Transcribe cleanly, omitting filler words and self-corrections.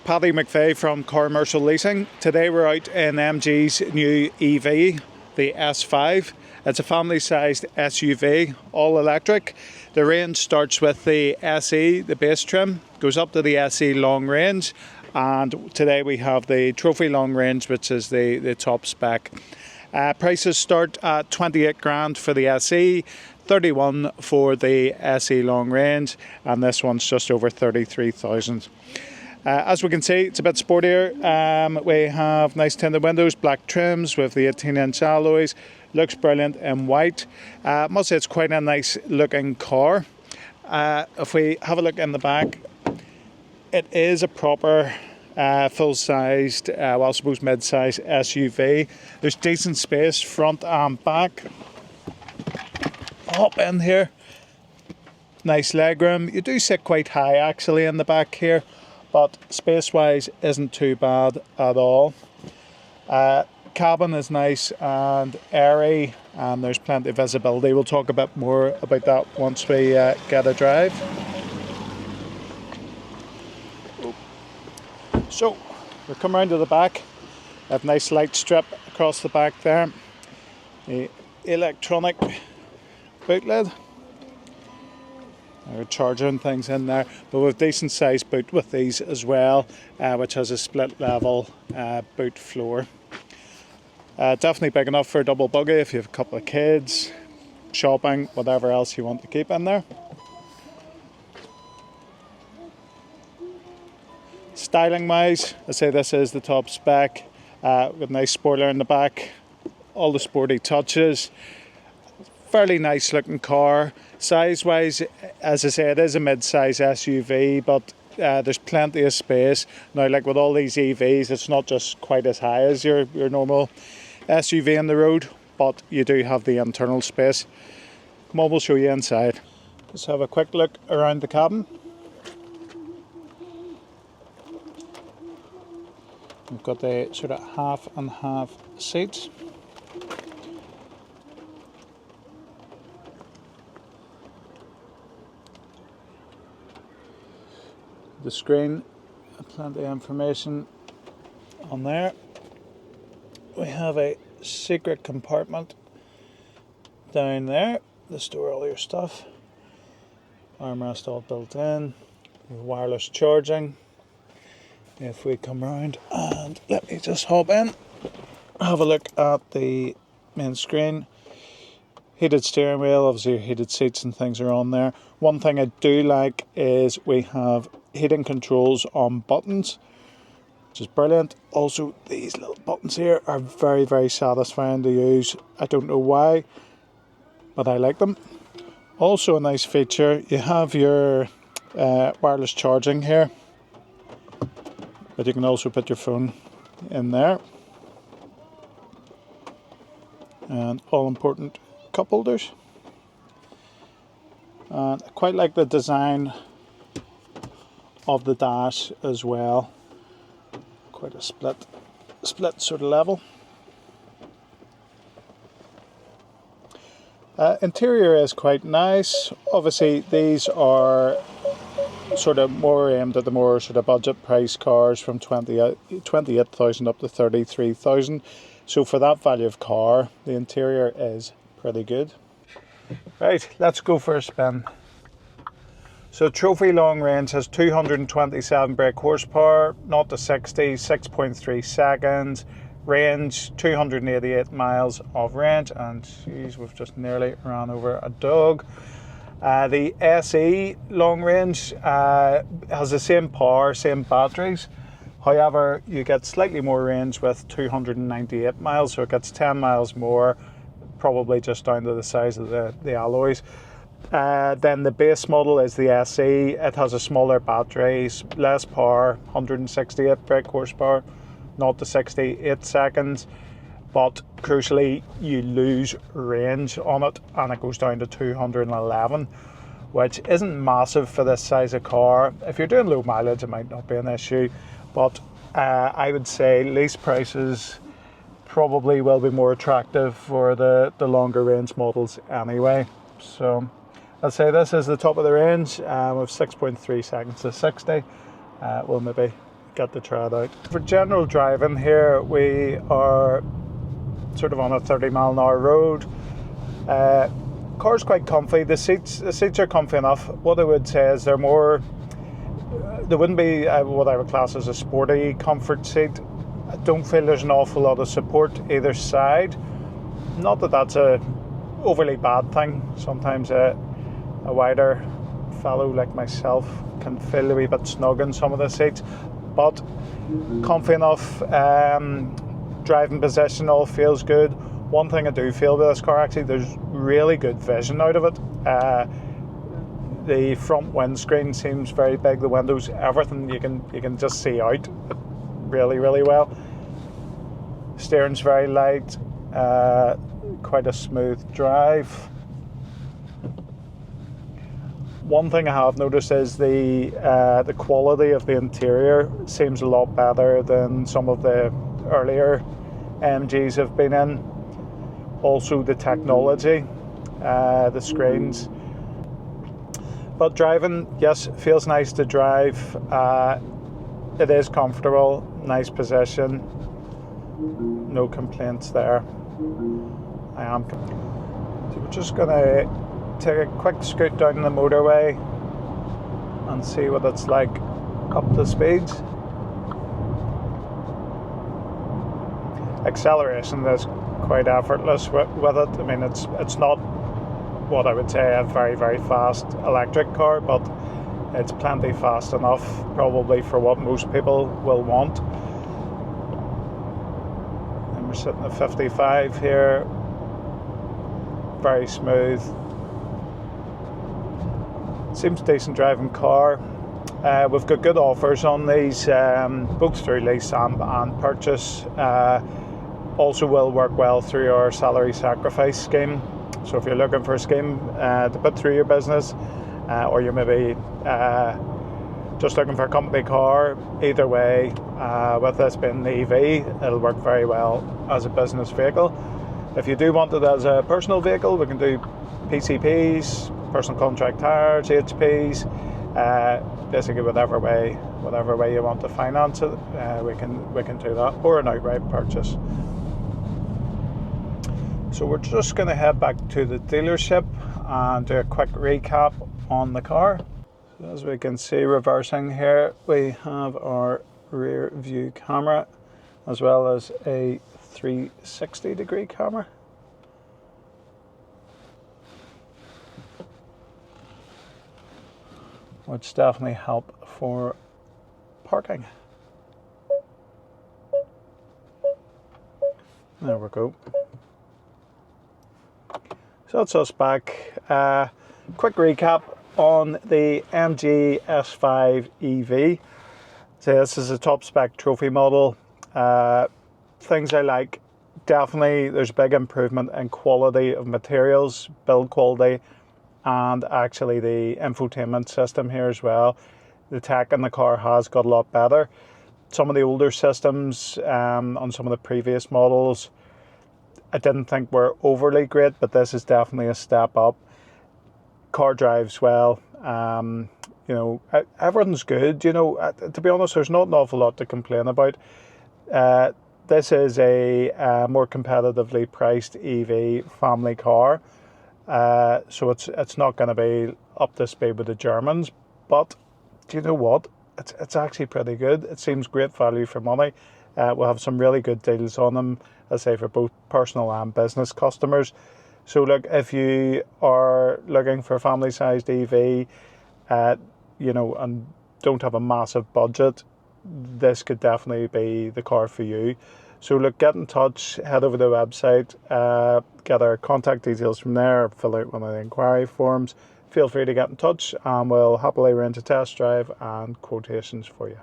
Paddy McVeigh from Commercial Leasing. Today we're out in MG's new EV, the S5. It's a family-sized SUV, all electric. The range starts with the SE, the base trim, goes up to the SE long range, and today we have the Trophy long range, which is the top spec. Prices start at 28 grand for the SE, 31 for the SE long range, and this one's just over 33,000. As we can see, it's a bit sportier. We have nice tinted windows, black trims with the 18-inch alloys. Looks brilliant in white. I must say it's quite a nice looking car. If we have a look in the back, it is a proper full-sized, well, I suppose mid-sized SUV. There's decent space front and back. Hop in here. Nice legroom. You do sit quite high actually in the back here, but space-wise isn't too bad at all. Cabin is nice and airy, and there's plenty of visibility. We'll talk a bit more about that once we get a drive. So, we come around to the back. I have a nice light strip across the back there. The electronic boot lid. There are charger and things in there, but with decent sized boot with these as well, which has a split level boot floor. Definitely big enough for a double buggy if you have a couple of kids, shopping, whatever else you want to keep in there. Styling wise, I say this is the top spec, with a nice spoiler in the back, all the sporty touches. Fairly nice looking car. Size wise, as I say, it is a mid-size SUV, but there's plenty of space. Now, like with all these EVs, it's not just quite as high as your normal SUV on the road, but you do have the internal space. Come on, we'll show you inside. Let's have a quick look around the cabin. We've got the sort of half and half seats. The screen, plenty of information on there. We have a secret compartment down there to store all your stuff. Armrest all built in. Wireless charging. If we come around and let me just hop in, have a look at the main screen. Heated steering wheel, obviously heated seats and things are on there. One thing I do like is we have heating controls on buttons, which is brilliant. Also, these little buttons here are very, very satisfying to use. I don't know why, but I like them. Also a nice feature, you have your wireless charging here, but you can also put your phone in there. And all important cup holders. And I quite like the design of the dash as well. Quite a split sort of level. Interior is quite nice. Obviously these are sort of more aimed at the more sort of budget price cars from 28,000 up to 33,000. So for that value of car, the interior is pretty good. Right, let's go for a spin. So Trophy long range has 227 brake horsepower, 0 to 60, 6.3 seconds. Range 288 miles of range, and geez, we've just nearly ran over a dog. The SE long range has the same power, same batteries. However, you get slightly more range with 298 miles, so it gets 10 miles more, probably just down to the size of the alloys. Then the base model is the SE. It has a smaller battery, less power, 168 brake horsepower, 0 to 60, 8 seconds. But crucially, you lose range on it, and it goes down to 211, which isn't massive for this size of car. If you're doing low mileage, it might not be an issue, but I would say lease prices probably will be more attractive for the longer range models anyway. So I'll say this is the top of the range with 6.3 seconds to 60. We'll maybe get to try it out. For general driving here, we are sort of on a 30-mile-an-hour road. Car's quite comfy. The seats are comfy enough. What I would say is they're more, they wouldn't be what I would class as a sporty comfort seat. I don't feel there's an awful lot of support either side. Not that that's a overly bad thing. Sometimes a wider fellow like myself can feel a wee bit snug in some of the seats, but comfy enough. Driving position all feels good. One thing I do feel with this car, actually, there's really good vision out of it. The front windscreen seems very big. The windows, everything you can just see out really, really well. Steering's very light. Quite a smooth drive. One thing I have noticed is the quality of the interior seems a lot better than some of the earlier MGs have been in. Also the technology, the screens. But driving, yes, feels nice to drive. It is comfortable, nice position. No complaints there. So we're just going to take a quick scoot down the motorway and see what it's like up to speeds. Acceleration is quite effortless with it. I mean, it's not what I would say a very, very fast electric car, but it's plenty fast enough probably for what most people will want. And we're sitting at 55 here. Very smooth. Seems a decent driving car. We've got good offers on these, both through lease and purchase. Also will work well through our salary sacrifice scheme. So if you're looking for a scheme to put through your business, or you're maybe just looking for a company car, either way, with this being the EV, it'll work very well as a business vehicle. If you do want it as a personal vehicle, we can do PCPs, personal contract hires, HPs, basically whatever way you want to finance it, we can do that, or an outright purchase. So we're just going to head back to the dealership and do a quick recap on the car. So as we can see, reversing here, we have our rear view camera as well as a 360 degree camera. Which definitely help for parking. There we go. So that's us back. Quick recap on the MG S5 EV. So this is a top spec trophy model. Things I like, definitely there's a big improvement in quality of materials, build quality, and actually the infotainment system here as well. The tech in the car has got a lot better. Some of the older systems on some of the previous models I didn't think were overly great, but this is definitely a step up. Car drives well. You know, everything's good. You know, to be honest, there's not an awful lot to complain about. This is a more competitively priced EV family car. So it's not going to be up to speed with the Germans, but do you know what? It's actually pretty good. It seems great value for money. We'll have some really good deals on them, I say, for both personal and business customers. So look, if you are looking for a family-sized EV, you know, and don't have a massive budget, this could definitely be the car for you. So look, get in touch, head over to the website, get our contact details from there, fill out one of the inquiry forms. Feel free to get in touch and we'll happily arrange a test drive and quotations for you.